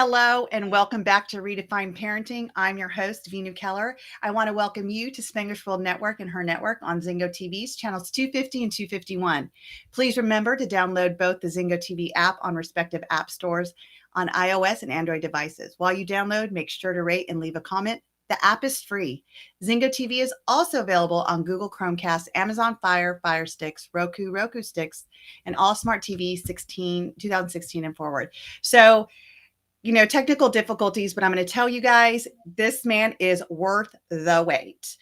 Hello and welcome back to Redefine Parenting. I'm your host, Veenu Keller. I want to welcome you to Spanglish World Network and her network on Zingo TV's channels 250 and 251. Please remember to download both the Zingo TV app on respective app stores on iOS and Android devices. While you download, make sure to rate and leave a comment. The app is free. Zingo TV is also available on Google Chromecast, Amazon Fire, Fire Sticks, Roku Sticks, and all smart TVs 2016 and forward. So, technical difficulties, but I'm going to tell you guys, this man is worth the wait.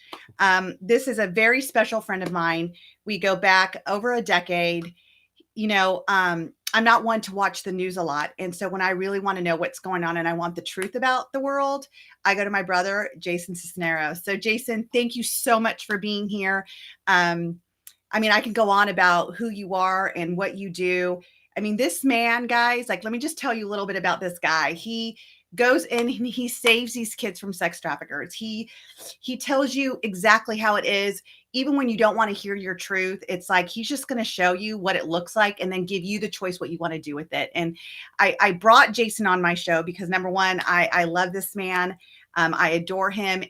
This is a very special friend of mine. We go back over a decade. I'm not one to watch the news a lot. And so when I really want to know what's going on and I want the truth about the world, I go to my brother, Jason Sisneros. So Jason, thank you so much for being here. I can go on about who you are and what you do. This man, guys, let me just tell you a little bit about this guy. He goes in and he saves these kids from sex traffickers. He tells you exactly how it is. Even when you don't want to hear your truth, it's like he's just going to show you what it looks like and then give you the choice what you want to do with it. And I brought Jason on my show because, number one, I love this man. I adore him.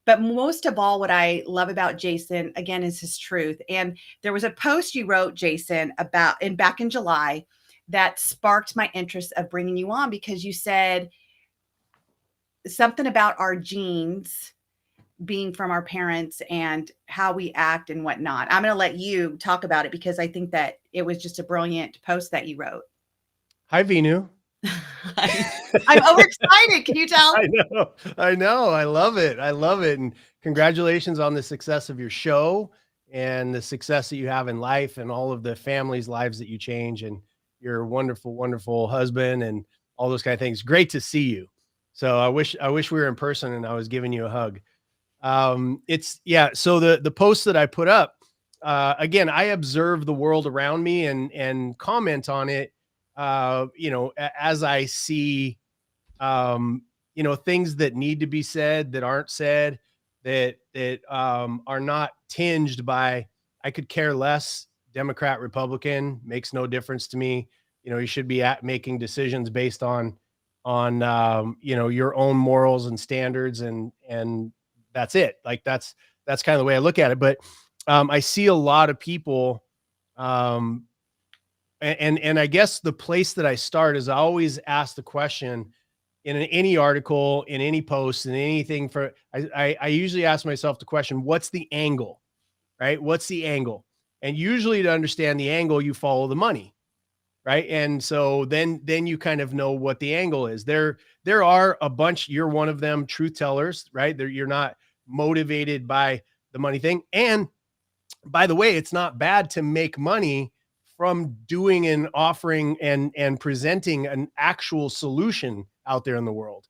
But most of all, what I love about Jason, again, is his truth. And there was a post you wrote, Jason, back in July that sparked my interest of bringing you on because you said something about our genes being from our parents and how we act and whatnot. I'm going to let you talk about it because I think that it was just a brilliant post that you wrote. Hi, Veenu. I'm overexcited. Can you tell? I know. I love it. And congratulations on the success of your show and the success that you have in life and all of the families' lives that you change and your wonderful, wonderful husband and all those kind of things. Great to see you. So I wish we were in person and I was giving you a hug. So the post that I put up, again, I observe the world around me and comment on it. As I see, things that need to be said that aren't said, that are not tinged by, I could care less, Democrat, Republican, makes no difference to me. You should be making decisions based on your own morals and standards and that's it. That's kind of the way I look at it. But, I see a lot of people, and I guess the place that I start is I always ask the question in any article, in any post, in anything I usually ask myself the question, what's the angle, right? What's the angle? And usually to understand the angle, you follow the money, right? And so then you kind of know what the angle is. There are a bunch, you're one of them, truth tellers, right? You're not motivated by the money thing. And by the way, it's not bad to make money from doing and offering and presenting an actual solution out there in the world.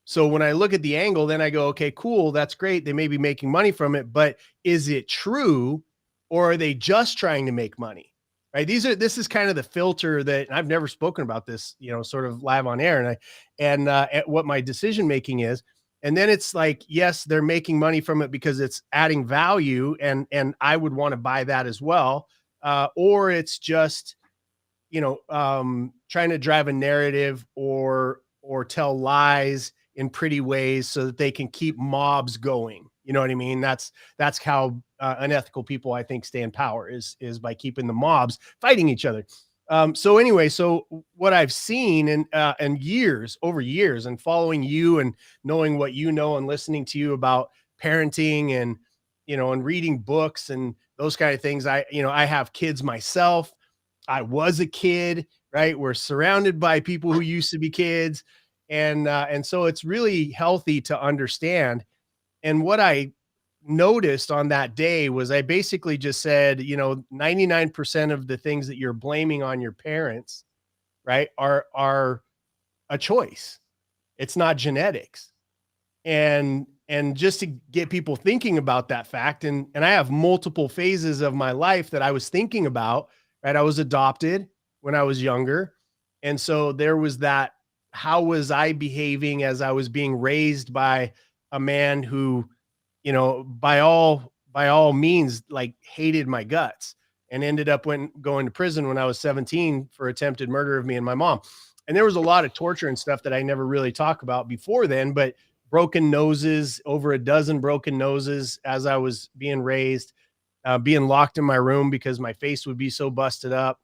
So when I look at the angle, then I go, okay, cool. That's great. They may be making money from it, but is it true? Or are they just trying to make money? Right. This is kind of the filter that I've never spoken about this, sort of live on air and what my decision-making is. And then it's like, yes, they're making money from it because it's adding value and I would want to buy that as well. Or it's just, trying to drive a narrative or tell lies in pretty ways so that they can keep mobs going. You know what I mean? That's how unethical people, I think, stay in power is by keeping the mobs fighting each other. So what I've seen and over years and following you and knowing what you know and listening to you about parenting and, and reading books and those kind of things. I have kids myself. I was a kid, right? We're surrounded by people who used to be kids. And so it's really healthy to understand. And what I noticed on that day was I basically just said, 99% of the things that you're blaming on your parents, right, are a choice. It's not genetics. And just to get people thinking about that fact, and I have multiple phases of my life that I was thinking about, right? I was adopted when I was younger. And so there was that, how was I behaving as I was being raised by a man who, by all means, hated my guts and ended up going to prison when I was 17 for attempted murder of me and my mom. And there was a lot of torture and stuff that I never really talk about before then, but broken noses, over a dozen broken noses as I was being raised, being locked in my room because my face would be so busted up.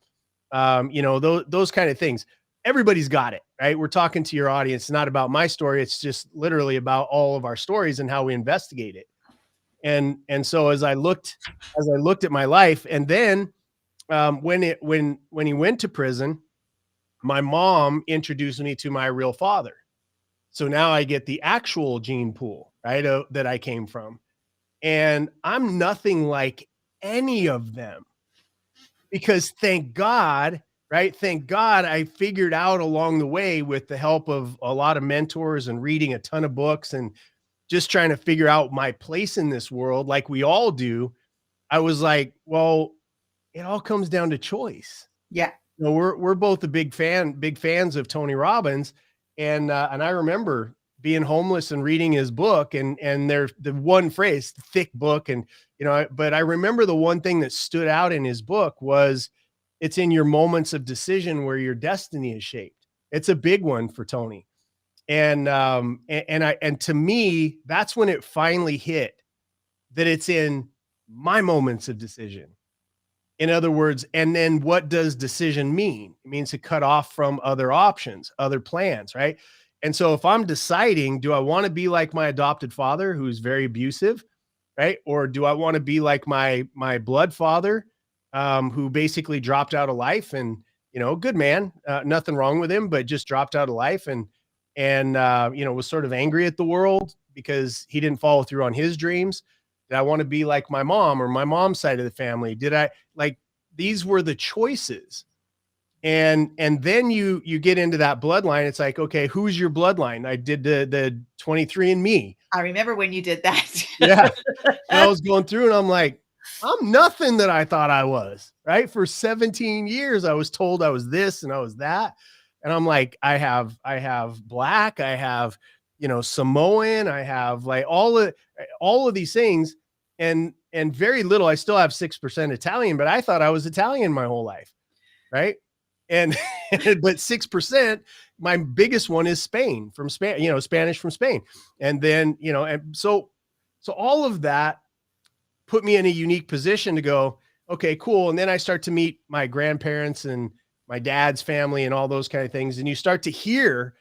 Those kind of things. Everybody's got it, right? We're talking to your audience, not about my story. It's just literally about all of our stories and how we investigate it. And so as I looked at my life, and then when he went to prison, my mom introduced me to my real father. So now I get the actual gene pool, right? That I came from. And I'm nothing like any of them, because thank God, right? Thank God I figured out along the way, with the help of a lot of mentors and reading a ton of books and just trying to figure out my place in this world, like we all do. I was like, well, it all comes down to choice. Yeah. We're both big fans of Tony Robbins. And I remember being homeless and reading his book, and there's the one phrase, thick book. And, but I remember the one thing that stood out in his book was, it's in your moments of decision where your destiny is shaped. It's a big one for Tony. And to me, that's when it finally hit, that it's in my moments of decision. In other words, and then what does decision mean? It means to cut off from other options, other plans, right? And so if I'm deciding, do I want to be like my adopted father, who's very abusive, right? Or do I want to be like my blood father, who basically dropped out of life, and, good man, nothing wrong with him, but just dropped out of life, and was sort of angry at the world because he didn't follow through on his dreams. Did I want to be like my mom or my mom's side of the family? These were the choices. And then you get into that bloodline. It's like, okay, who's your bloodline? I did the 23andMe. I remember when you did that. Yeah. And I was going through, and I'm like, I'm nothing that I thought I was, right? For 17 years, I was told I was this and I was that. And I'm like, I have black, I have, Samoan, I have like all of these things. And very little, I still have 6% Italian, but I thought I was Italian my whole life. Right. And, but 6%, my biggest one is Spain, from Spain, Spanish from Spain. And then, and so all of that put me in a unique position to go, okay, cool. And then I start to meet my grandparents and my dad's family and all those kind of things. And you start to hear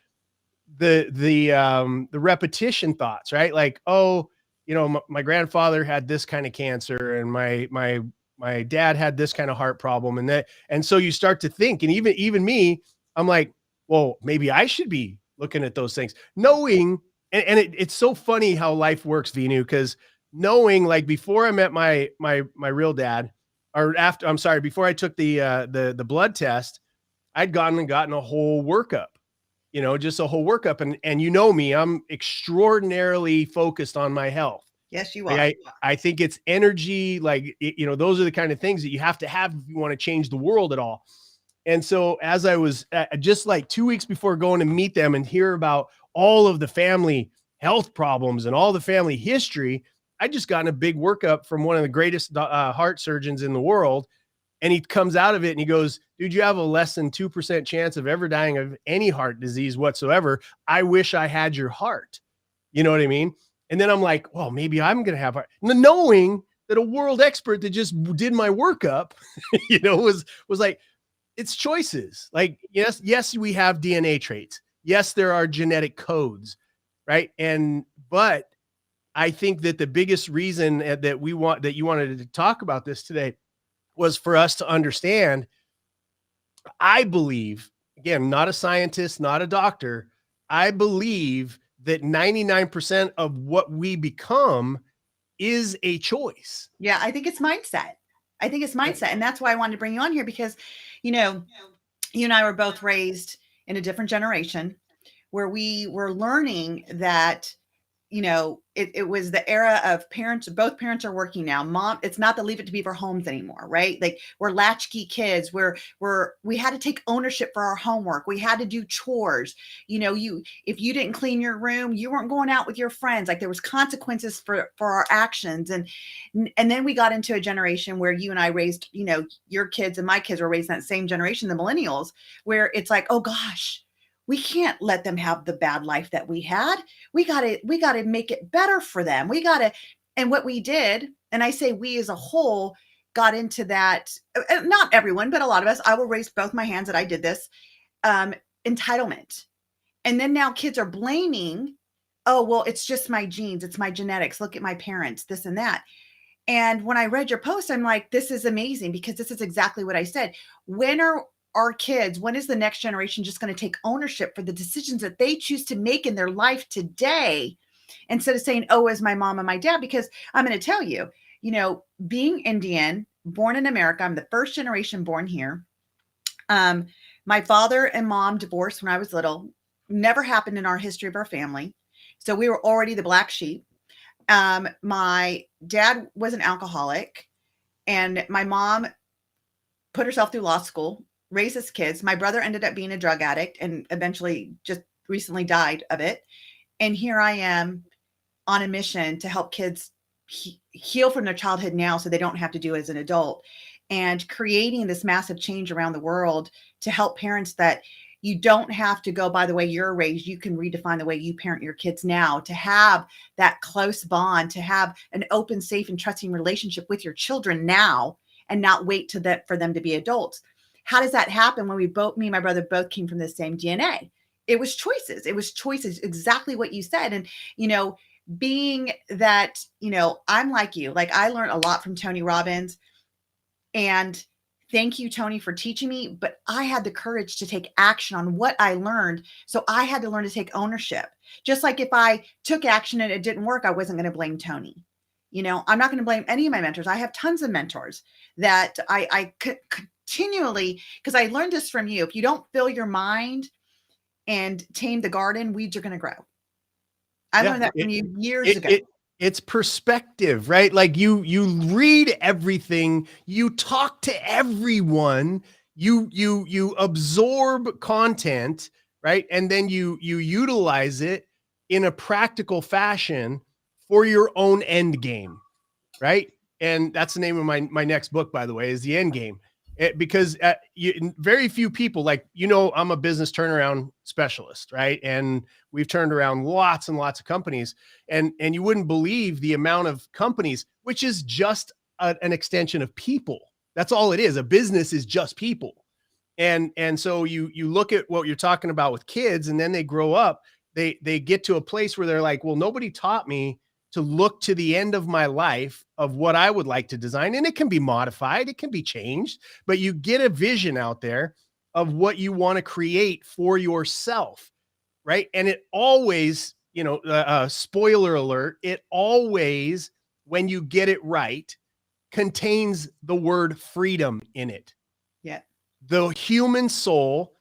the repetition thoughts, right? Like, oh, my grandfather had this kind of cancer, and my dad had this kind of heart problem, and so you start to think, and even me, I'm like, well, maybe I should be looking at those things, knowing, and it's so funny how life works, Veenu, because knowing, like, before I met my real dad, or after, I'm sorry, before I took the blood test, I'd gone and gotten a whole workup. Just a whole workup. And me, I'm extraordinarily focused on my health. Yes, you are. Like I think it's energy. Like, those are the kind of things that you have to have if you want to change the world at all. And so as I was just like 2 weeks before going to meet them and hear about all of the family health problems and all the family history, I just gotten a big workup from one of the greatest heart surgeons in the world. And he comes out of it and he goes, dude, you have a less than 2% chance of ever dying of any heart disease whatsoever. I wish I had your heart. You know what I mean? And then I'm like, well, maybe I'm going to have heart. Knowing that a world expert that just did my workup, was like, it's choices. Like, yes, we have DNA traits. Yes, there are genetic codes, right? But I think that the biggest reason that you wanted to talk about this today was for us to understand. I believe, again, not a scientist, not a doctor, I believe that 99% of what we become is a choice. Yeah, I think it's mindset. And that's why I wanted to bring you on here, because, you and I were both raised in a different generation where we were learning that, it was the era of parents. Both parents are working now. Mom, it's not the leave it to beaver homes anymore, right? Like, we're latchkey kids. We had to take ownership for our homework. We had to do chores. If you didn't clean your room, you weren't going out with your friends. Like, there was consequences for our actions. And then we got into a generation where you and I raised, your kids and my kids were raised in that same generation, the millennials, where it's like, oh gosh, we can't let them have the bad life that we had. We got to make it better for them. And what we did, and I say we as a whole got into that, not everyone, but a lot of us, I will raise both my hands that I did this, entitlement. And then now kids are blaming, oh, well, it's just my genes. It's my genetics. Look at my parents, this and that. And when I read your post, I'm like, this is amazing, because this is exactly what I said. When are our kids, when is the next generation just going to take ownership for the decisions that they choose to make in their life today, instead of saying, oh, as my mom and my dad? Because I'm going to tell you, being Indian, born in America, I'm the first generation born here. My father and mom divorced when I was little. Never happened in our history of our family. So we were already the black sheep. My dad was an alcoholic, and my mom put herself through law school, raised his kids. My brother ended up being a drug addict and eventually just recently died of it. And here I am on a mission to help kids heal from their childhood now, so they don't have to do it as an adult, and creating this massive change around the world to help parents that you don't have to go by the way you're raised. You can redefine the way you parent your kids now, to have that close bond, to have an open, safe, and trusting relationship with your children now, and not wait for them to be adults. How does that happen when me and my brother both came from the same DNA? It was choices. Exactly what you said. And, being that, I'm like you, like I learned a lot from Tony Robbins, and thank you, Tony, for teaching me, but I had the courage to take action on what I learned. So I had to learn to take ownership. Just like if I took action and it didn't work, I wasn't going to blame Tony. I'm not going to blame any of my mentors. I have tons of mentors that I continually, because I learned this from you. If you don't fill your mind and tame the garden, weeds are going to grow. I learned that from you years ago. It's perspective, right? Like you read everything, you talk to everyone, you absorb content, right? And then you utilize it in a practical fashion for your own end game, right? And that's the name of my next book, by the way, is The End Game. Because very few people, like, I'm a business turnaround specialist, right? And we've turned around lots and lots of companies, and you wouldn't believe the amount of companies, which is just an extension of people. That's all it is. A business is just people. And so you look at what you're talking about with kids, and then they grow up, they get to a place where they're like, well, nobody taught me to look to the end of my life of what I would like to design. And it can be modified, it can be changed, but you get a vision out there of what you want to create for yourself, right? And it always, spoiler alert, it always, when you get it right, contains the word freedom in it. Yeah. The human soul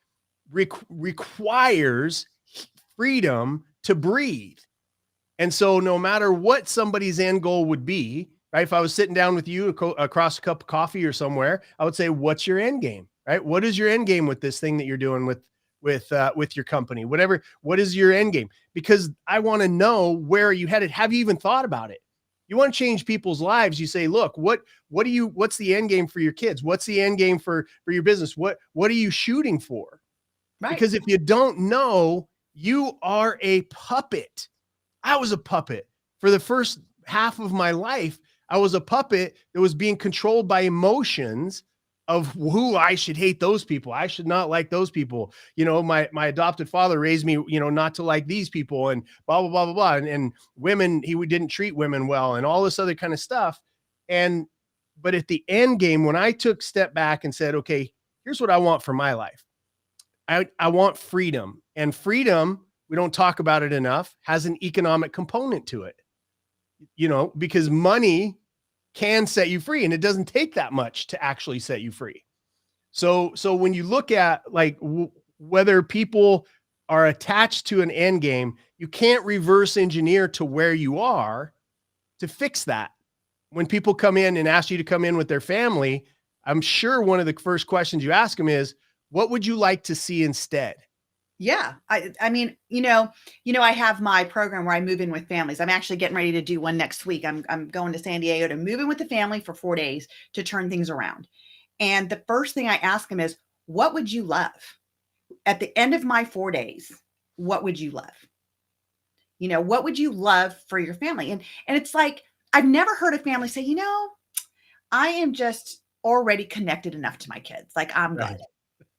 requires freedom to breathe. And so no matter what somebody's end goal would be, right? If I was sitting down with you across a cup of coffee or somewhere, I would say, what's your end game, right? What is your end game with this thing that you're doing with your company, whatever? What is your end game? Because I want to know, where are you headed? Have you even thought about it? You want to change people's lives. You say, look, what's the end game for your kids? What's the end game for your business? What are you shooting for? Right. Because if you don't know, you are a puppet. I was a puppet for the first half of my life. I was a puppet that was being controlled by emotions of who I should hate those people. I should not like those people. My adopted father raised me, not to like these people, and blah, blah, blah, blah, blah. And women, he didn't treat women well, and all this other kind of stuff. But at the end game, when I took a step back and said, okay, here's what I want for my life. I want freedom, and freedom, we don't talk about it enough, has an economic component to it, because money can set you free, and it doesn't take that much to actually set you free. So when you look at whether people are attached to an end game, you can't reverse engineer to where you are to fix that. When people come in and ask you to come in with their family, I'm sure one of the first questions you ask them is, what would you like to see instead? Yeah. I mean, I have my program where I move in with families. I'm actually getting ready to do one next week. I'm going to San Diego to move in with the family for 4 days to turn things around. And the first thing I ask them is, what would you love? at the end of my 4 days, what would you love? You know, what would you love for your family? And it's like, I've never heard a family say, you know, I am just already connected enough to my kids. Like, I'm good. Right.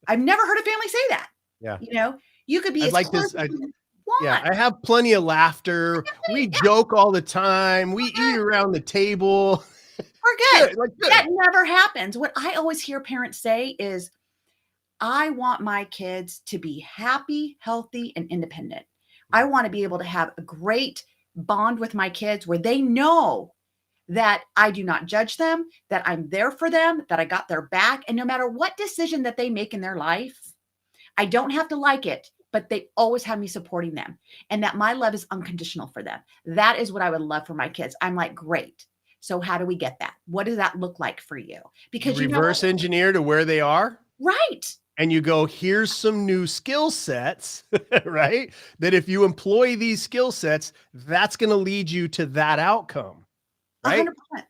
I've never heard a family say that. Yeah. You know, you could be I'd as like close this. as you Yeah, want. I have plenty of laughter. We Yeah, joke all the time. We eat we're around the table. It's good. good. Like That good. never happens. What I always hear parents say is, I want my kids to be happy, healthy, and independent. I want to be able to have a great bond with my kids where they know that I do not judge them, that I'm there for them, that I got their back. And no matter what decision that they make in their life, I don't have to like it, but they always have me supporting them, and that my love is unconditional for them. That is what I would love for my kids. I'm like, great. So how do we get that? What does that look like for you? You Because you know what? reverse engineer to where they are Right. and you go, here's some new skill sets, right? That if you employ these skill sets, that's going to lead you to that outcome, right? 100%. And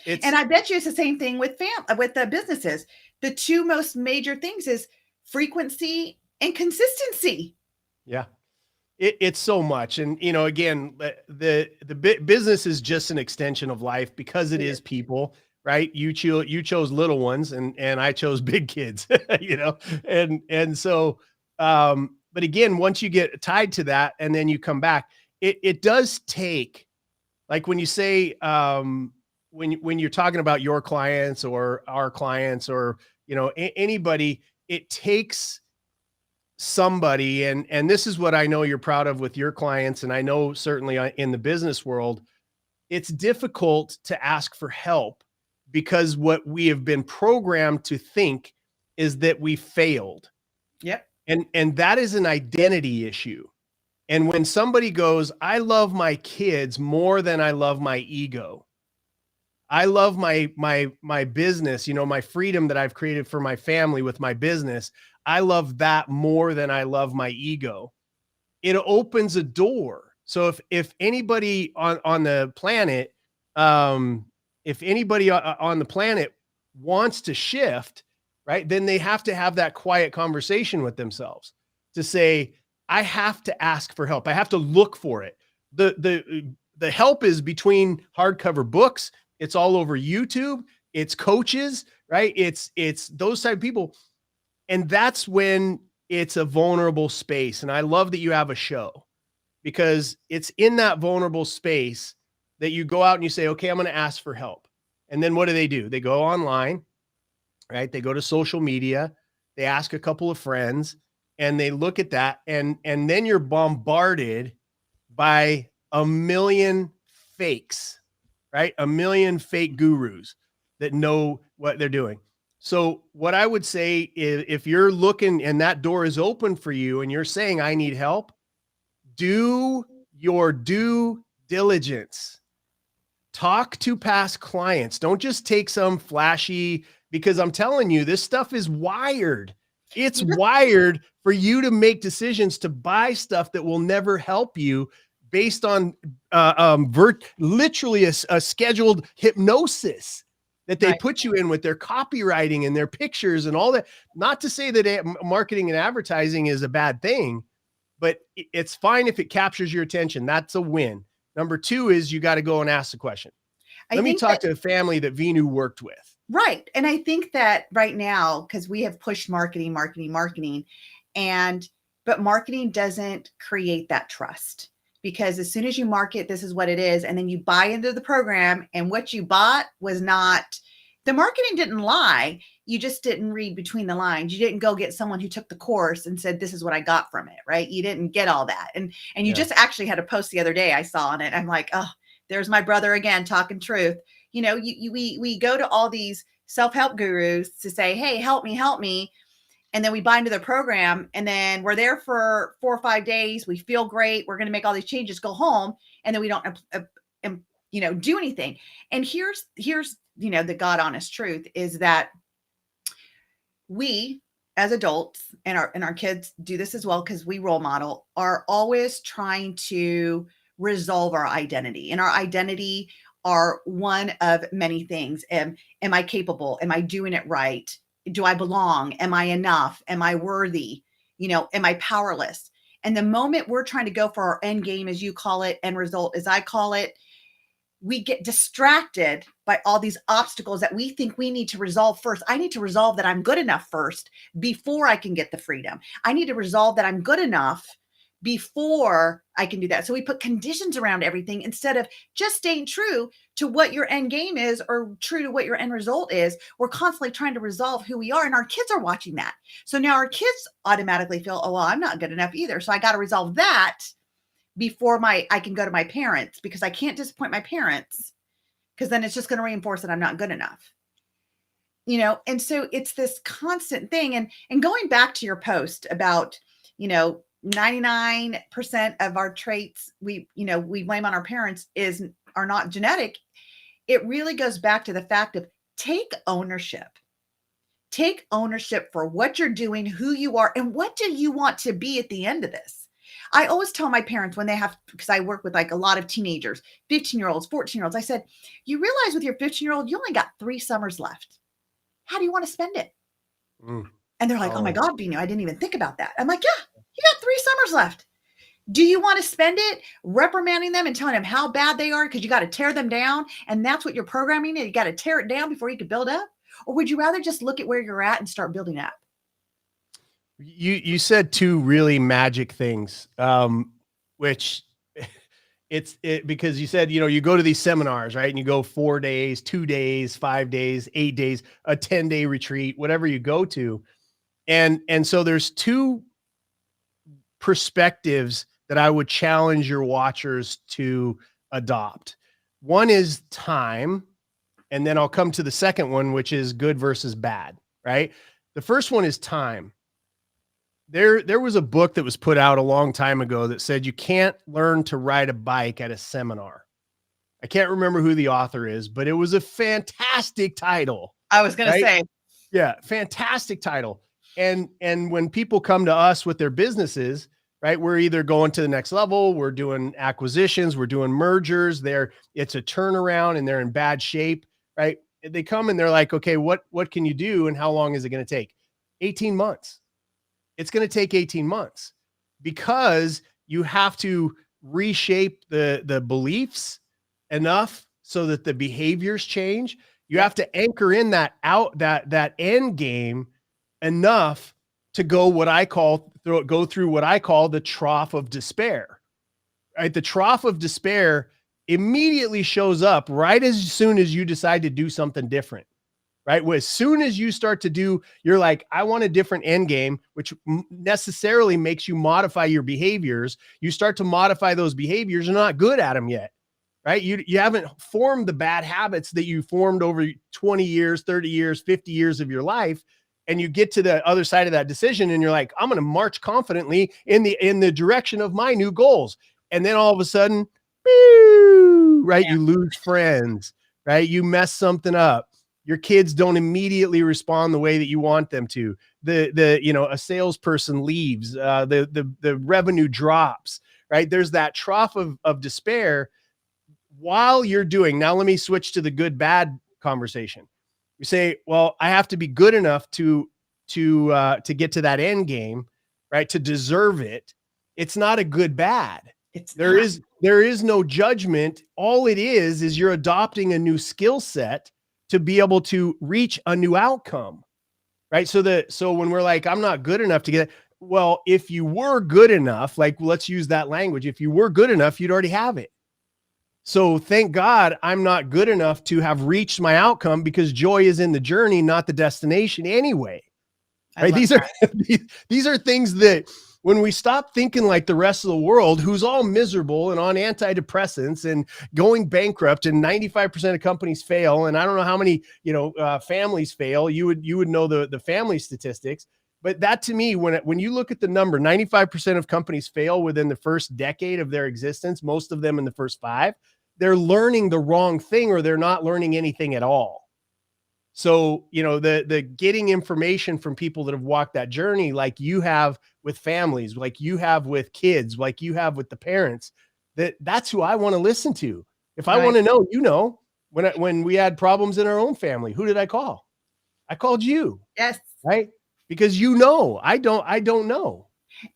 It's I bet you it's the same thing with the businesses. The two most major things is frequency and consistency. yeah. It's so much. And, you know, again, the business is just an extension of life because it It is is. people, right? You chose little ones and I chose big kids, you know? And so, but again, once you get tied to that and then you come back, it does take, like when you say, when you're talking about your clients or our clients or, you know, anybody, it takes somebody, and this is what I know you're proud of with your clients, and I know certainly in the business world, it's difficult to ask for help because what we have been programmed to think is that we failed. Yep. And that is an identity issue. And when somebody goes, I love my kids more than I love my ego. I love my business, you know, my freedom that I've created for my family with my business. I love that more than I love my ego. It opens a door. So if anybody on the planet, if anybody on the planet wants to shift, right, then they have to have that quiet conversation with themselves to say, I have to ask for help. I have to look for it. The help is between hardcover books. It's all over YouTube. It's coaches, right? It's those type of people. And that's when it's a vulnerable space. And I love that you have a show because it's in that vulnerable space that you go out and you say, okay, I'm going to ask for help. And then what do? They go online, right? They go to social media, they ask a couple of friends and they look at that. And then you're bombarded by a million fakes, right? A million fake gurus that know what they're doing. So what I would say is if you're looking and that door is open for you and you're saying, I need help, do your due diligence. Talk to past clients. Don't just take some flashy, because I'm telling you, this stuff is wired. It's wired for you to make decisions to buy stuff that will never help you based on literally a scheduled hypnosis that they Right. put you in with their copywriting and their pictures and all that. Not to say that marketing and advertising is a bad thing, but it's fine if it captures your attention. That's a win. Number two is you got to go and ask the question. I Let me think talk that to a family that Veenu worked with. Right. And I think that right now, because we have pushed marketing, marketing, marketing, but marketing doesn't create that trust, because as soon as you market, this is what it is, and then you buy into the program and what you bought was not, the marketing didn't lie. You just didn't read between the lines. You didn't go get someone who took the course and said, this is what I got from it. Right. You didn't get all that. And you just actually had a post the other day I saw on it. I'm like, oh, there's my brother again, talking truth. You know, we go to all these self-help gurus to say, hey, help me. And then we buy into their program, and then we're there for 4 or 5 days. We feel great. We're going to make all these changes, go home. And then we don't, do anything. And here's, the God honest truth is that we as adults, and our kids do this as well, because we role model, are always trying to resolve our identity, and our identity are one of many things. Am I capable? Am I doing it right? Do I belong? Am I enough? Am I worthy? am I powerless? And the moment we're trying to go for our end game, as you call it, end result, as I call it, we get distracted by all these obstacles that we think we need to resolve first. I need to resolve that I'm good enough first before I can get the freedom. I need to resolve that I'm good enough before I can do that. So we put conditions around everything instead of just staying true to what your end game is or true to what your end result is. We're constantly trying to resolve who we are, and our kids are watching that. So now our kids automatically feel, oh, well, I'm not good enough either. So I got to resolve that before I can go to my parents, because I can't disappoint my parents, because then it's just going to reinforce that I'm not good enough. And so it's this constant thing. And going back to your post about, 99% of our traits we blame on our parents are not genetic. It really goes back to the fact of take ownership for what you're doing, who you are, and what do you want to be at the end of this. I always tell my parents when because I work with like a lot of teenagers, 15-year-olds, 14-year-olds, I said, you realize with your 15-year-old, you only got 3 summers left. How do you want to spend it? And they're like, oh my God, Veenu, I didn't even think about that. I'm like, yeah, you got 3 summers left. Do you want to spend it reprimanding them and telling them how bad they are because you got to tear them down? And that's what you're programming. You got to tear it down before you can build up? Or would you rather just look at where you're at and start building up? You said 2 really magic things, which because you said, you go to these seminars, right? And you go 4 days, 2 days, 5 days, 8 days, a 10-day retreat, whatever you go to. And so there's 2 perspectives that I would challenge your watchers to adopt. One is time. And then I'll come to the second one, which is good versus bad, right? The first one is time. There was a book that was put out a long time ago that said you can't learn to ride a bike at a seminar. I can't remember who the author is, but it was a fantastic title. I was going to say. Yeah, fantastic title. And when people come to us with their businesses, right, we're either going to the next level, we're doing acquisitions, we're doing mergers, it's a turnaround and they're in bad shape, right? They come and they're like, okay, what can you do and how long is it going to take? 18 months. It's going to take 18 months because you have to reshape the beliefs enough so that the behaviors change. You have to anchor in that end game enough to go through what I call the trough of despair, right? The trough of despair immediately shows up right as soon as you decide to do something different, right? As soon as you start to you're like, I want a different end game, which necessarily makes you modify your behaviors. You start to modify those behaviors. You're not good at them yet, right? You haven't formed the bad habits that you formed over 20 years, 30 years, 50 years of your life. And you get to the other side of that decision and you're like, I'm going to march confidently in the direction of my new goals. And then all of a sudden, right? Yeah. You lose friends, right? You mess something up. Your kids don't immediately respond the way that you want them to. A salesperson leaves, the revenue drops, right? There's that trough of despair while you're doing. Now let me switch to the good, bad conversation. You say, well, I have to be good enough to get to that end game, right? To deserve it. It's not a good, bad. There is no judgment. All it is you're adopting a new skill set to be able to reach a new outcome, right? So when we're like, I'm not good enough to get it. Well, if you were good enough, like let's use that language. If you were good enough, you'd already have it. So thank God I'm not good enough to have reached my outcome, because joy is in the journey, not the destination anyway. Right? These are things that when we stop thinking like the rest of the world, who's all miserable and on antidepressants and going bankrupt, and 95% of companies fail. And I don't know how many, families fail. You would know the family statistics. But that, to me, when you look at the number, 95% of companies fail within the first decade of their existence, most of them in the first 5, they're learning the wrong thing, or they're not learning anything at all. So, the getting information from people that have walked that journey, like you have with families, like you have with kids, like you have with the parents, that's who I want to listen to. If I want to know, when we had problems in our own family, who did I call? I called you. Yes. Right. Because I don't know.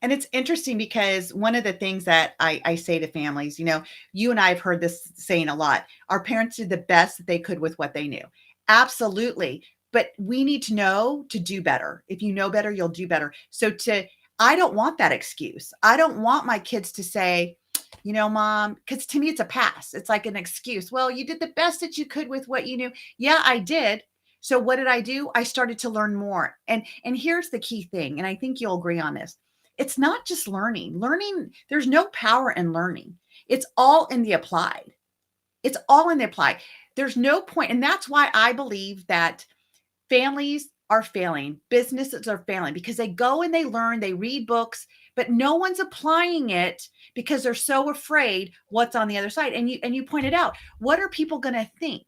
And it's interesting because one of the things that I say to families, you and I have heard this saying a lot. Our parents did the best that they could with what they knew. Absolutely. But we need to know to do better. If you know better, you'll do better. I don't want that excuse. I don't want my kids to say, mom, because to me, it's a pass. It's like an excuse. Well, you did the best that you could with what you knew. Yeah, I did. So what did I do? I started to learn more. And here's the key thing. And I think you'll agree on this. It's not just learning. Learning, there's no power in learning. It's all in the applied. It's all in the applied. There's no point. And that's why I believe that families are failing, businesses are failing because they go and they learn, they read books, but no one's applying it because they're so afraid what's on the other side. And you pointed out, what are people going to think?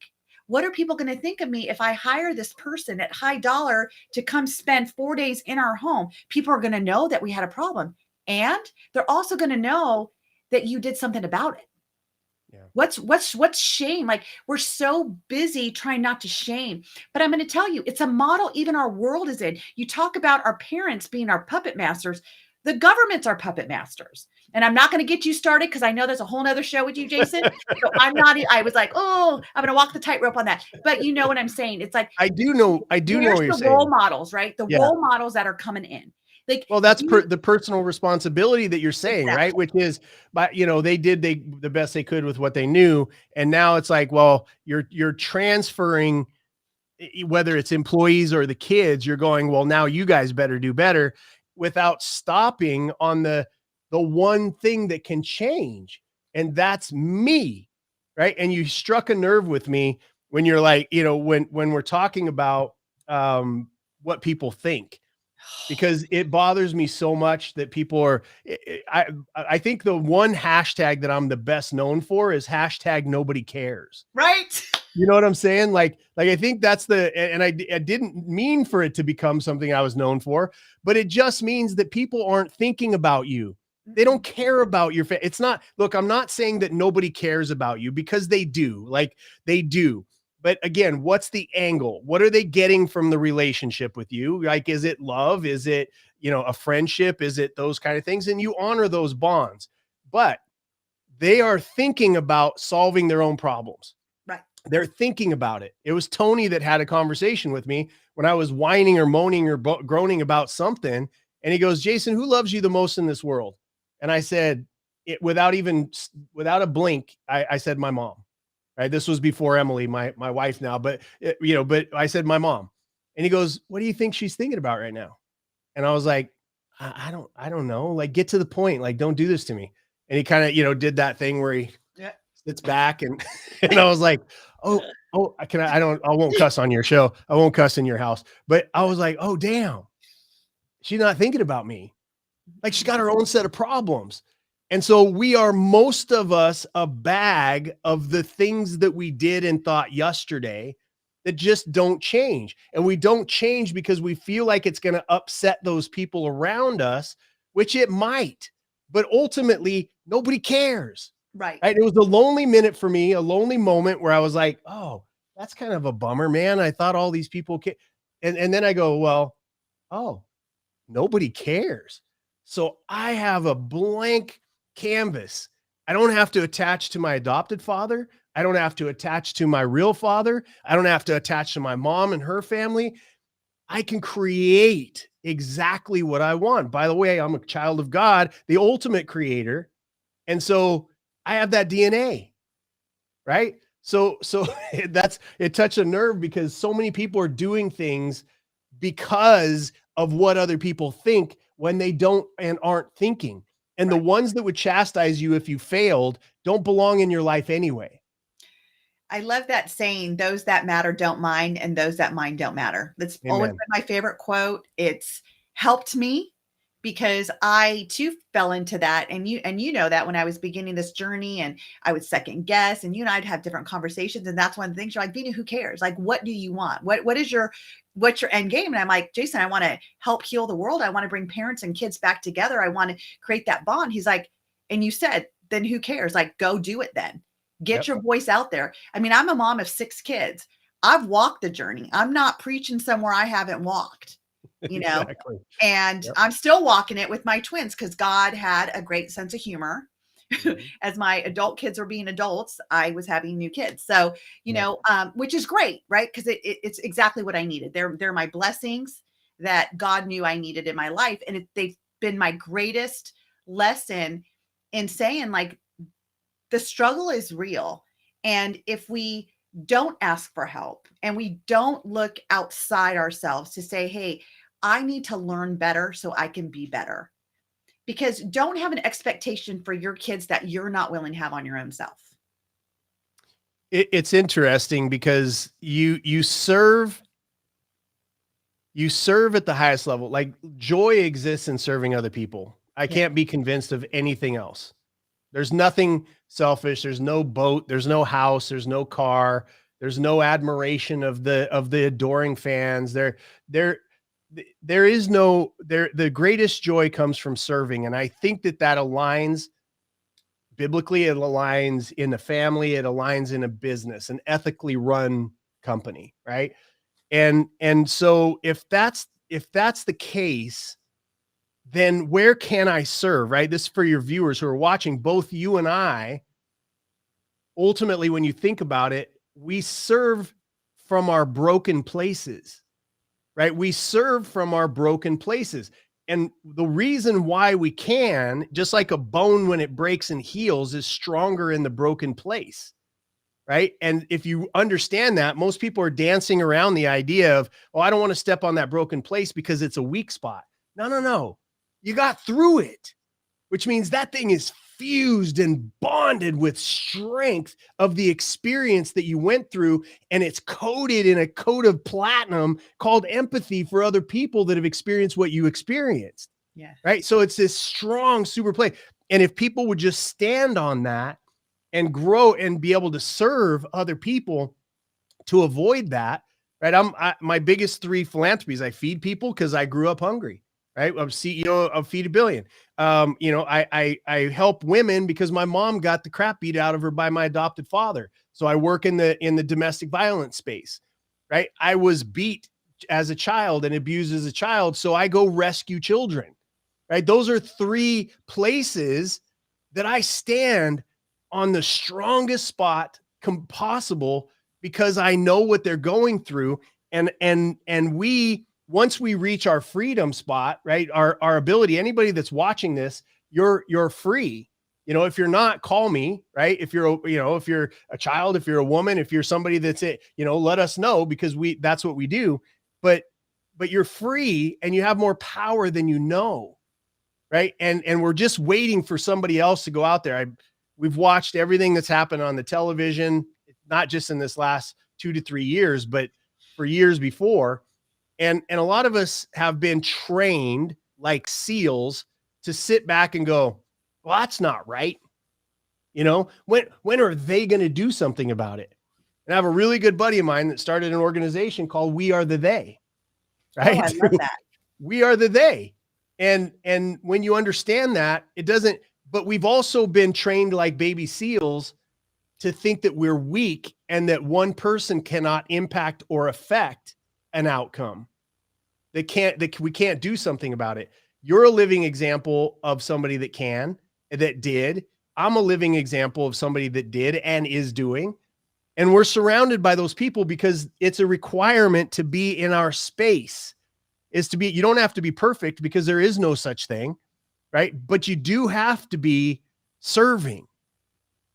What are people going to think of me if I hire this person at high dollar to come spend 4 days in our home? People are going to know that we had a problem. And they're also going to know that you did something about it. Yeah. What's shame? Like, we're so busy trying not to shame, but I'm going to tell you, it's a model even our world is in. You talk about our parents being our puppet masters. The government's our puppet masters. And I'm not going to get you started because I know there's a whole nother show with you, Jason. So I was like, oh, I'm going to walk the tightrope on that. But you know what I'm saying? It's like, I do know what you're saying. Role models, right? The role models that are coming in. Like, well, that's the personal responsibility that you're saying, exactly. Right? Which is, they did the best they could with what they knew. And now it's like, well, you're transferring, whether it's employees or the kids, you're going, well, now you guys better do better, without stopping on the one thing that can change. And that's me. Right. And you struck a nerve with me when you're like, when we're talking about what people think, because it bothers me so much that people are, I think the one hashtag that I'm the best known for is hashtag nobody cares. Right. You know what I'm saying? Like I think that's and I didn't mean for it to become something I was known for, but it just means that people aren't thinking about you. They don't care about your it's not, look, I'm not saying that nobody cares about you, because they do, they do. But again, what's the angle? What are they getting from the relationship with you? Like, is it love? Is it, a friendship? Is it those kind of things? And you honor those bonds, but they are thinking about solving their own problems. Right. They're thinking about it. It was Tony that had a conversation with me when I was whining or moaning or groaning about something. And he goes, Jason, who loves you the most in this world? And I said, without a blink, I said, my mom. Right. This was before Emily, my wife now, but but I said, my mom. And he goes, what do you think she's thinking about right now? And I was like, I don't know. Like, get to the point. Like, don't do this to me. And he kind of, did that thing where he sits back and I was like, oh, I won't cuss on your show. I won't cuss in your house. But I was like, oh, damn, she's not thinking about me. Like, she's got her own set of problems. And so we are, most of us, a bag of the things that we did and thought yesterday that just don't change. And we don't change because we feel like it's going to upset those people around us, which it might. But ultimately, nobody cares. Right. It was a lonely minute for me, a lonely moment where I was like, oh, that's kind of a bummer, man. I thought all these people care. And then I go, well, oh, nobody cares. So I have a blank canvas. I don't have to attach to my adopted father. I don't have to attach to my real father. I don't have to attach to my mom and her family. I can create exactly what I want. By the way, I'm a child of God, the ultimate creator. And so I have that DNA, right? So it touched a nerve because so many people are doing things because of what other people think when they don't and aren't thinking. And the ones that would chastise you if you failed don't belong in your life anyway. I love that saying, those that matter don't mind, and those that mind don't matter. That's always been my favorite quote. It's helped me because I too fell into that. And you know that when I was beginning this journey and I would second guess, and you and I'd have different conversations. And that's one of the things you're like, Veenu, who cares? Like, what do you want? What's your end game? And I'm like, Jason, I want to help heal the world. I want to bring parents and kids back together. I want to create that bond. He's like, and you said, then who cares? Like, go do it then. Get your voice out there. I mean, I'm a mom of 6 kids. I've walked the journey. I'm not preaching somewhere I haven't walked. you know, Exactly. and Yep. I'm still walking it with my twins because God had a great sense of humor. As my adult kids were being adults, I was having new kids. So, which is great, right? Because it's exactly what I needed. They're my blessings that God knew I needed in my life. And they've been my greatest lesson in saying, like, the struggle is real. And if we don't ask for help and we don't look outside ourselves to say, hey, I need to learn better so I can be better. Because don't have an expectation for your kids that you're not willing to have on your own self. It's interesting because you serve at the highest level. Like, joy exists in serving other people. I can't be convinced of anything else. There's nothing selfish. There's no boat. There's no house. There's no car. There's no admiration of the adoring fans. There is no, the greatest joy comes from serving. And I think that aligns biblically. It aligns in the family. It aligns in a business, an ethically run company. Right. And so if that's the case, then where can I serve? Right. This is for your viewers who are watching. Both you and I, ultimately, when you think about it, we serve from our broken places, right? We serve from our broken places. And the reason why we can, just like a bone when it breaks and heals, is stronger in the broken place, right? And if you understand that, most people are dancing around the idea of, oh, I don't want to step on that broken place because it's a weak spot. No. You got through it, which means that thing is fused and bonded with strength of the experience that you went through. And it's coated in a coat of platinum called empathy for other people that have experienced what you experienced. Yeah. Right. So it's this strong super play. And if people would just stand on that and grow and be able to serve other people to avoid that, right? My biggest 3 philanthropies, I feed people because I grew up hungry. Right. I'm CEO of Feed a Billion. I help women because my mom got the crap beat out of her by my adopted father. So I work in the domestic violence space. Right. I was beat as a child and abused as a child. So I go rescue children. Right. Those are 3 places that I stand on the strongest spot possible because I know what they're going through. And once we reach our freedom spot, right, our ability, anybody that's watching this, you're free. If you're not, call me, right? If you're a child, if you're a woman, if you're somebody that's let us know, because that's what we do. But you're free and you have more power than you know, right? And we're just waiting for somebody else to go out there. We've watched everything that's happened on the television, not just in this last 2 to 3 years, but for years before. And a lot of us have been trained like SEALs to sit back and go, well, that's not right. When are they going to do something about it? And I have a really good buddy of mine that started an organization called We Are the They, right? Oh, I love that. We are the they. And when you understand that, it doesn't, but we've also been trained like baby SEALs to think that we're weak and that one person cannot impact or affect an outcome. We can't do something about it. You're a living example of somebody that did. I'm a living example of somebody that did and is doing. And we're surrounded by those people because it's a requirement to be in our space. You don't have to be perfect because there is no such thing, right? But you do have to be serving.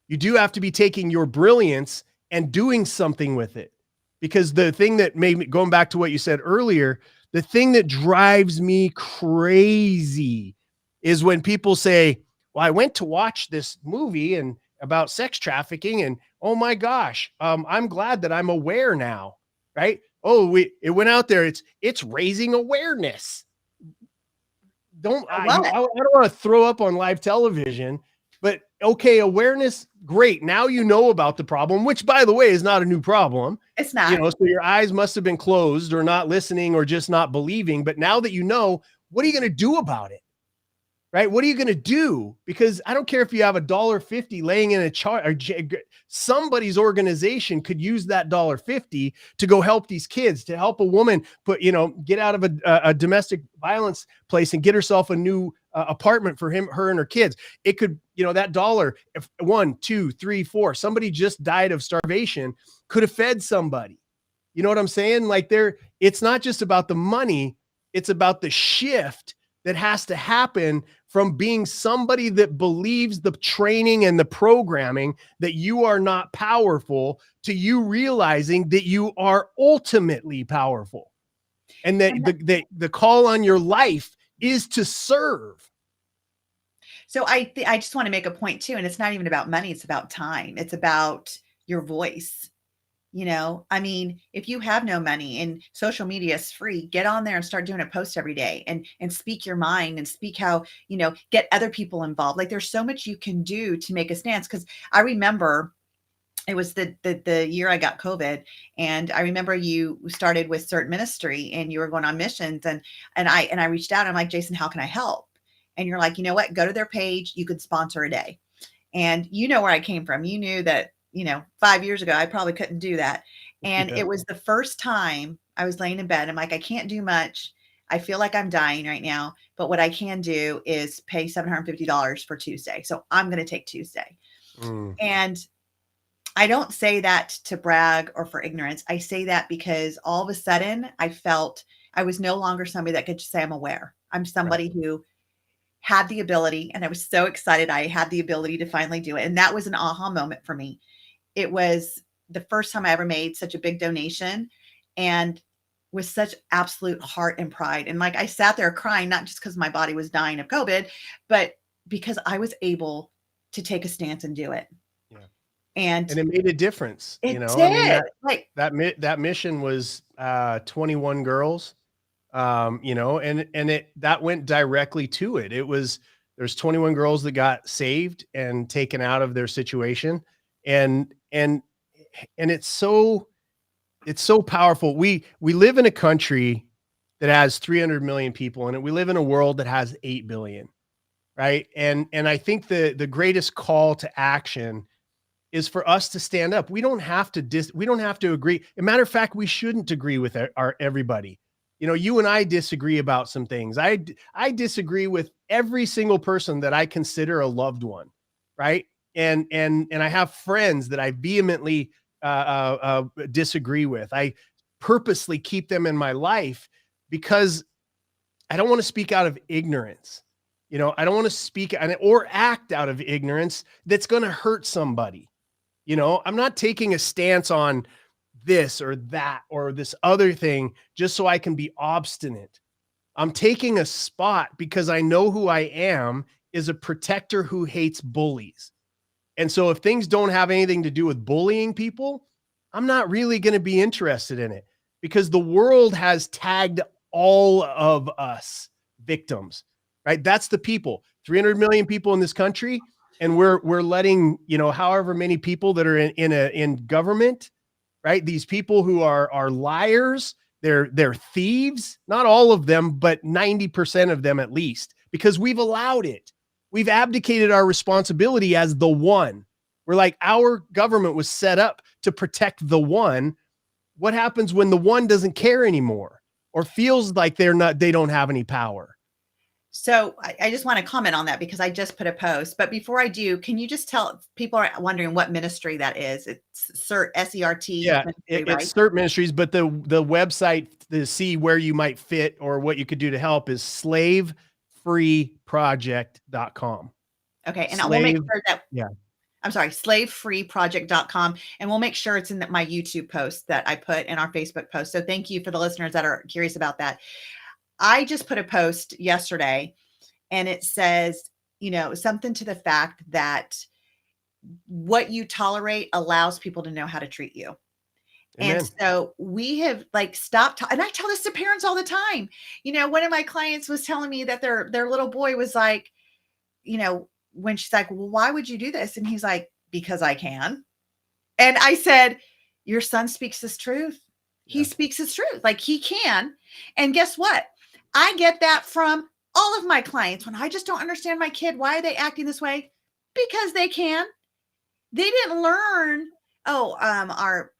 You do have to be taking your brilliance and doing something with it. Because the thing that made me, going back to what you said earlier, the thing that drives me crazy is when people say, well, I went to watch this movie and about sex trafficking and, oh my gosh, I'm glad that I'm aware now, right? Oh, it went out there. It's raising awareness. I don't want to throw up on live television, but okay, awareness, great. Now you know about the problem, which, by the way, is not a new problem. It's not. So your eyes must have been closed or not listening or just not believing. But now that you know, what are you going to do about it? right? What are you going to do? Because I don't care if you have $1.50 laying in a chart, or somebody's organization could use that $1.50 to go help these kids, to help a woman get out of a domestic violence place and get herself a new apartment for her and her kids. It could, that dollar, if 1, 2, 3, 4, somebody just died of starvation, could have fed somebody. You know what I'm saying? Like it's not just about the money, it's about the shift that has to happen from being somebody that believes the training and the programming that you are not powerful, to you realizing that you are ultimately powerful, and that the call on your life is to serve. So I just want to make a point too, and it's not even about money, it's about time. It's about your voice. I mean, if you have no money and social media is free, get on there and start doing a post every day and speak your mind and speak how, get other people involved. Like there's so much you can do to make a stance. Cause I remember it was the year I got COVID, and I remember you started with Certain Ministry and you were going on missions, and I reached out. I'm like, Jason, how can I help? And you're like, you know what? Go to their page. You could sponsor a day. And you know where I came from. You knew that 5 years ago, I probably couldn't do that. And It was the first time I was laying in bed. I'm like, I can't do much. I feel like I'm dying right now, but what I can do is pay $750 for Tuesday. So I'm going to take Tuesday. And I don't say that to brag or for ignorance. I say that because all of a sudden I felt I was no longer somebody that could just say I'm aware. I'm somebody who had the ability, and I was so excited I had the ability to finally do it. And that was an aha moment for me. It was the first time I ever made such a big donation, and with such absolute heart and pride. And like I sat there crying, not just because my body was dying of COVID, but because I was able to take a stance and do it. Yeah. And it made a difference. It did. I mean, that mission was 21 girls, and that went directly to it. There's 21 girls that got saved and taken out of their situation. And it's so powerful. We live in a country that has 300 million people in it. We live in a world that has 8 billion. Right. And I think the greatest call to action is for us to stand up. We don't have to agree. As a matter of fact, we shouldn't agree with everybody. You and I disagree about some things. I disagree with every single person that I consider a loved one. Right. And I have friends that I vehemently disagree with. I purposely keep them in my life because I don't want to speak out of ignorance. I don't want to speak or act out of ignorance that's going to hurt somebody. I'm not taking a stance on this or that or this other thing just so I can be obstinate. I'm taking a spot because I know who I am is a protector who hates bullies. And so if things don't have anything to do with bullying people, I'm not really going to be interested in it, because the world has tagged all of us victims, right? That's the people, 300 million people in this country. And we're letting, however many people that are in government, right? These people who are liars, they're thieves, not all of them, but 90% of them at least, because we've allowed it. We've abdicated our responsibility as the one. We're like, our government was set up to protect the one. What happens when the one doesn't care anymore or feels like they don't have any power? So I just want to comment on that because I just put a post. But before I do, can you just tell people are wondering what ministry that is? It's CERT, S-E-R-T. Yeah, ministry, right? it's CERT Ministries, but the website to see where you might fit or what you could do to help is slavefreeproject.com. Okay, and we'll make sure that slavefreeproject.com, and we'll make sure it's in my YouTube post that I put in our Facebook post. So thank you for the listeners that are curious about that. I just put a post yesterday, and it says, something to the fact that what you tolerate allows people to know how to treat you. Amen. And so we have stopped. And I tell this to parents all the time. One of my clients was telling me that their little boy was like, when she's like, well, why would you do this? And he's like, because I can. And I said, your son speaks his truth. He speaks his truth. Like he can. And guess what? I get that from all of my clients, when I just don't understand my kid, why are they acting this way? Because they can. They didn't learn. Oh, our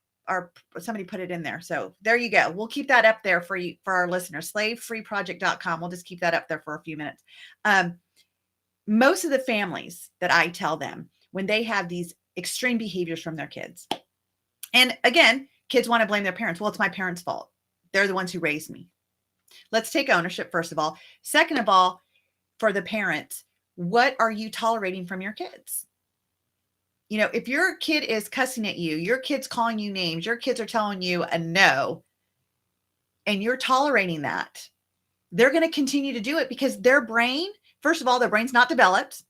somebody put it in there. So there you go. We'll keep that up there for you, for our listeners, slavefreeproject.com. We'll just keep that up there for a few minutes. Most of the families that I tell them when they have these extreme behaviors from their kids, and again, kids want to blame their parents. Well, it's my parents' fault. They're the ones who raised me. Let's take ownership, first of all. Second of all, for the parents, what are you tolerating from your kids? You know, if your kid is cussing at you, your kid's calling you names, your kids are telling you a no, and you're tolerating that, they're going to continue to do it because their brain, first of all, their brain's not developed.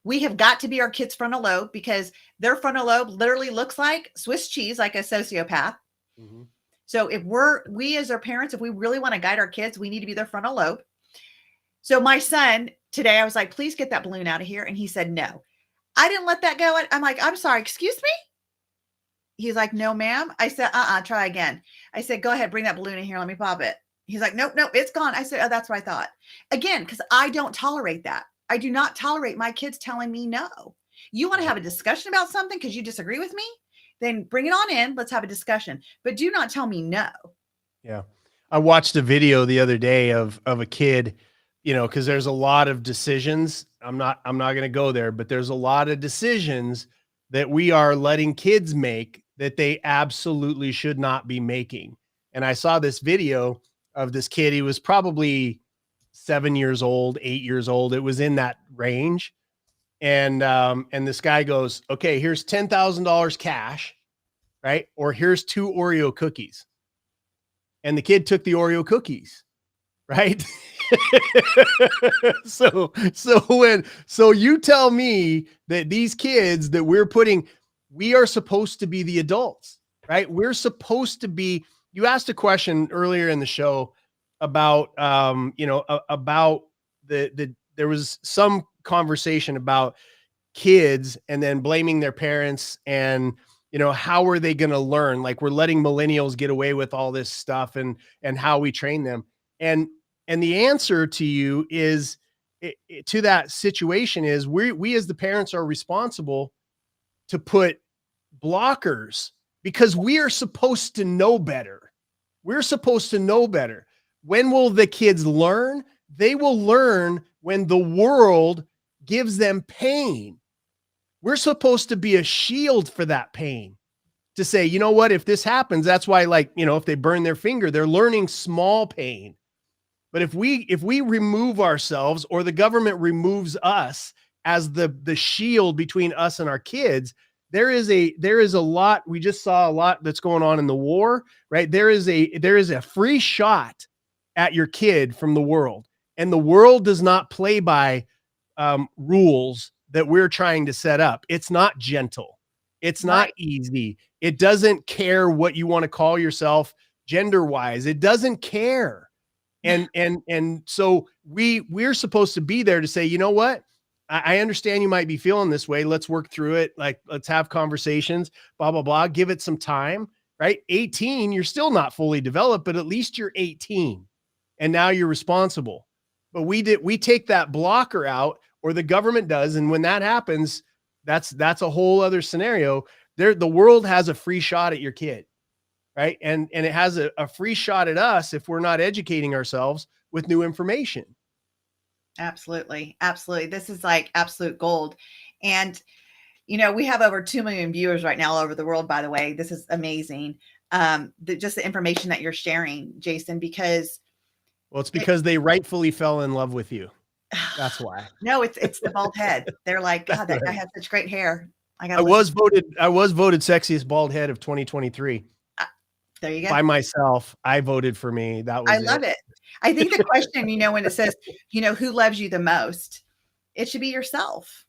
We have got to be our kids' frontal lobe because their frontal lobe literally looks like Swiss cheese, like a sociopath. Mm-hmm. So if we as our parents, if we really want to guide our kids, we need to be their frontal lobe. So my son today, I was like, please get that balloon out of here. And he said, no. I didn't let that go. I'm like, I'm sorry, excuse me? He's like, no, ma'am. I said, try again. I said, go ahead, bring that balloon in here. Let me pop it. He's like, nope, it's gone. I said, oh, that's what I thought. Again, because I don't tolerate that. I do not tolerate my kids telling me no. You want to have a discussion about something because you disagree with me? Then bring it on in. Let's have a discussion. But do not tell me no. Yeah. I watched a video the other day of a kid, you know, because there's a lot of decisions. I'm not going to go there, but there's a lot of decisions that we are letting kids make that they absolutely should not be making. And I saw this video of this kid. He was probably 7 years old, 8 years old. It was in that range. And this guy goes, okay, here's $10,000 cash, right? Or here's 2 Oreo cookies. And the kid took the Oreo cookies, right? So you tell me that these kids that we are supposed to be the adults, right? We're supposed to be, you asked a question earlier in the show about, about there was some conversation about kids and then blaming their parents and, you know, how are they going to learn? Like we're letting millennials get away with all this stuff and how we train them. And the answer to you is to that situation is we as the parents are responsible to put blockers because we are supposed to know better. We're supposed to know better. When will the kids learn? They will learn when the world gives them pain. We're supposed to be a shield for that pain to say, you know what, if this happens, that's why, like, you know, if they burn their finger, they're learning small pain. But if we remove ourselves or the government removes us as the shield between us and our kids, there is a lot. We just saw a lot that's going on in the war, right? There is a free shot at your kid from the world, and the world does not play by rules that we're trying to set up. It's not gentle. It's not easy. It doesn't care what you want to call yourself gender wise. It doesn't care. And so we're supposed to be there to say, you know what? I understand you might be feeling this way. Let's work through it. Like, let's have conversations, blah, blah, blah. Give it some time, right? 18, you're still not fully developed, but at least you're 18 and now you're responsible. But we take that blocker out, or the government does. And when that happens, that's a whole other scenario. The world has a free shot at your kid. Right. And it has a free shot at us if we're not educating ourselves with new information. Absolutely. Absolutely. This is like absolute gold. And, you know, we have over 2 million viewers right now all over the world, by the way. This is amazing. Just the information that you're sharing, Jason, because. Well, it's because they rightfully fell in love with you. That's why. No, it's the bald head. They're like, God, that guy has such great hair. I was voted sexiest bald head of 2023. There you go. By myself, I voted for me. I love it. I think the question, you know, when it says, you know, who loves you the most, it should be yourself.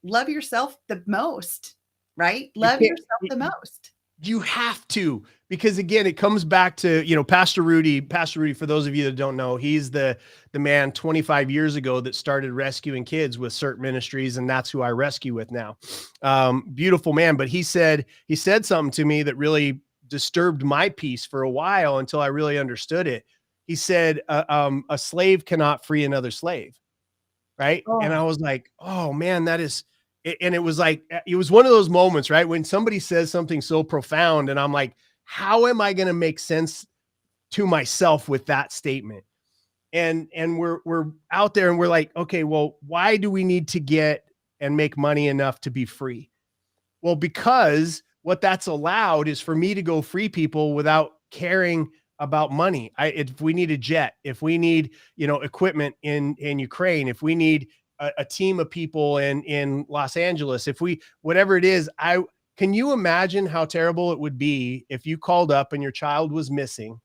Love yourself the most, right? Love yourself the most. You have to, because again, it comes back to, you know, Pastor Rudy, for those of you that don't know, he's the man 25 years ago that started rescuing kids with CERT Ministries. And that's who I rescue with now. Beautiful man. But he said something to me that really disturbed my peace for a while until I really understood it. he said, a slave cannot free another slave. Right. Oh. And I was like, oh man, that is, and it was like, it was one of those moments, right, when somebody says something so profound and I'm like, how am I going to make sense to myself with that statement? And we're out there and we're like, okay, well, why do we need to get and make money enough to be free? Well, because what that's allowed is for me to go free people without caring about money. If we need a jet, if we need, equipment in Ukraine, if we need a team of people in Los Angeles, whatever it is, can you imagine how terrible it would be if you called up and your child was missing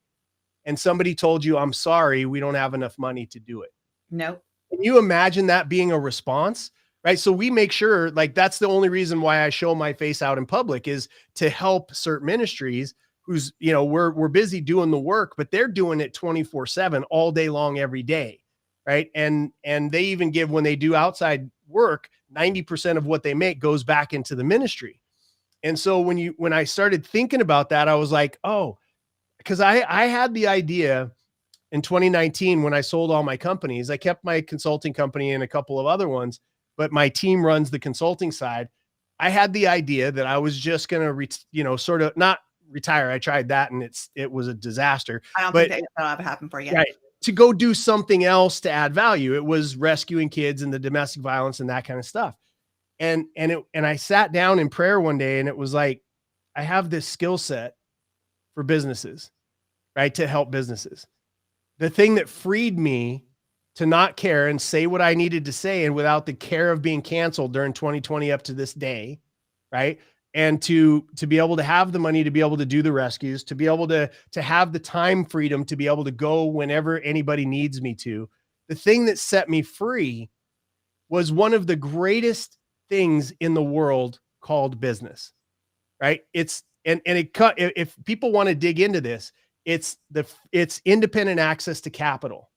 and somebody told you, I'm sorry, we don't have enough money to do it? Nope. Can you imagine that being a response? Right. So we make sure, like, that's the only reason why I show my face out in public, is to help certain ministries who's, we're busy doing the work, but they're doing it 24/7 all day long, every day. Right. And they even give, when they do outside work, 90% of what they make goes back into the ministry. And so when I started thinking about that, I was like, oh, because I had the idea in 2019, when I sold all my companies. I kept my consulting company and a couple of other ones, but my team runs the consulting side. I had the idea that I was just going to, sort of not retire. I tried that and it was a disaster. I don't think that'll ever happen for you. Right. To go do something else to add value. It was rescuing kids and the domestic violence and that kind of stuff. And I sat down in prayer one day and it was like, I have this skill set for businesses, right? To help businesses. The thing that freed me to not care and say what I needed to say, and without the care of being canceled during 2020 up to this day, right? And to be able to have the money to be able to do the rescues, to be able to have the time freedom to be able to go whenever anybody needs me to. The thing that set me free was one of the greatest things in the world called business, right? If people want to dig into this, it's independent access to capital.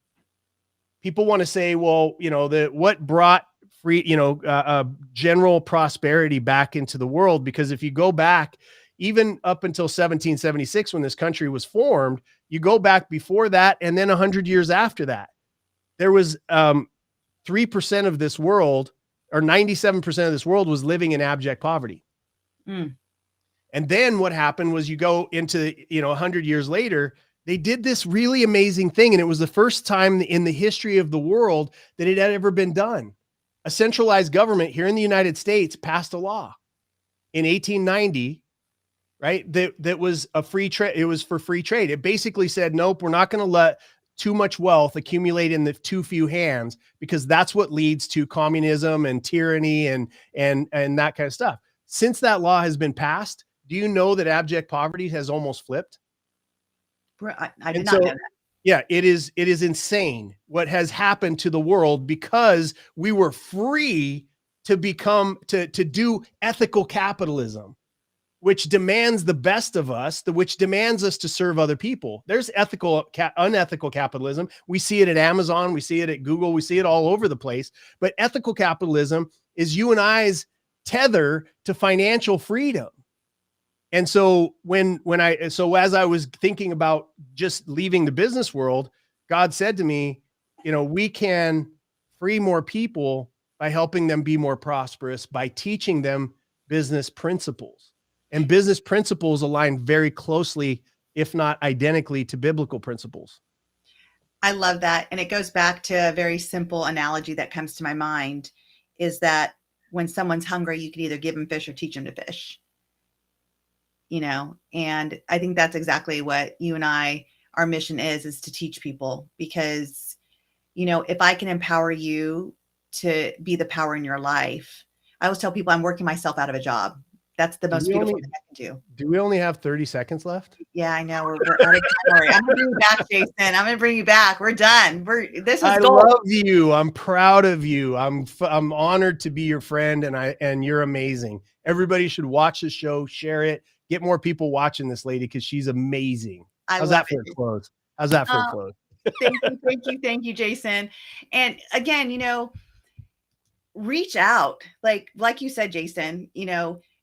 People want to say, well, what brought free, general prosperity back into the world? Because if you go back, even up until 1776, when this country was formed, you go back before that, and then 100 years after that, there was 3% of this world, or 97% of this world, was living in abject poverty. Mm. And then what happened was, you go into, 100 years later, they did this really amazing thing. And it was the first time in the history of the world that it had ever been done. A centralized government here in the United States passed a law in 1890, right? That was a free trade. It was for free trade. It basically said, nope, we're not going to let too much wealth accumulate in the too few hands, because that's what leads to communism and tyranny and that kind of stuff. Since that law has been passed, do you know that abject poverty has almost flipped? I did not know that. Yeah, it is insane what has happened to the world, because we were free to do ethical capitalism, which demands the best of us, which demands us to serve other people. There's unethical capitalism. We see it at Amazon, we see it at Google, we see it all over the place. But ethical capitalism is you and I's tether to financial freedom. And so as I was thinking about just leaving the business world, God said to me, we can free more people by helping them be more prosperous, by teaching them business principles. And business principles align very closely, if not identically, to biblical principles. I love that. And it goes back to a very simple analogy that comes to my mind, is that when someone's hungry, you can either give them fish or teach them to fish. And I think that's exactly what you and I, our mission is to teach people, because, if I can empower you to be the power in your life, I always tell people I'm working myself out of a job. That's the most beautiful thing I can do. Do we only have 30 seconds left? Yeah, I know. We're out of time. I'm going to bring you back, Jason. I'm going to bring you back. We're done. I love you. I'm proud of you. I'm honored to be your friend, and you're amazing. Everybody should watch the show, share it, get more people watching this lady, because she's amazing. How's that for a close? Thank you, Jason. And again, reach out, like you said, Jason,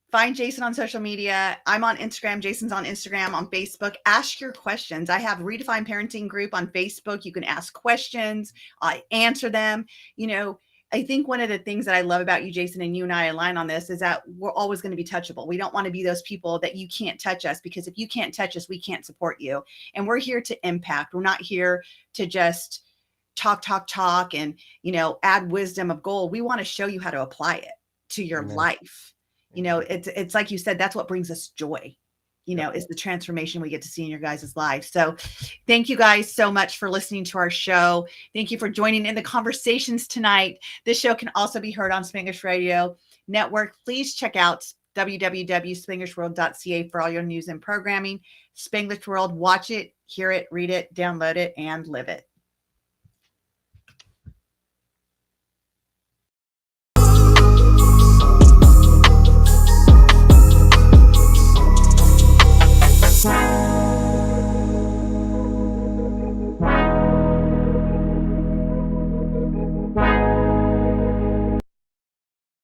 Find Jason on social media. I'm on Instagram. Jason's on Instagram, on Facebook. Ask your questions. I have Redefine Parenting group on Facebook. You can ask questions. I answer them. You know, I think one of the things that I love about you, Jason, and you and I align on this is that we're always going to be touchable. We don't want to be those people that you can't touch us, because if you can't touch us, we can't support you. And we're here to impact. We're not here to just talk and, you know, add wisdom of gold. We want to show you how to apply it to your Amen. life. You know, it's like you said, that's what brings us joy, you know, is the transformation we get to see in your guys' lives. So thank you guys so much for listening to our show. Thank you for joining in the conversations tonight. This show can also be heard on Spanglish Radio Network. Please check out www.spanglishworld.ca for all your news and programming. Spanglish World, watch it, hear it, read it, download it, and live it.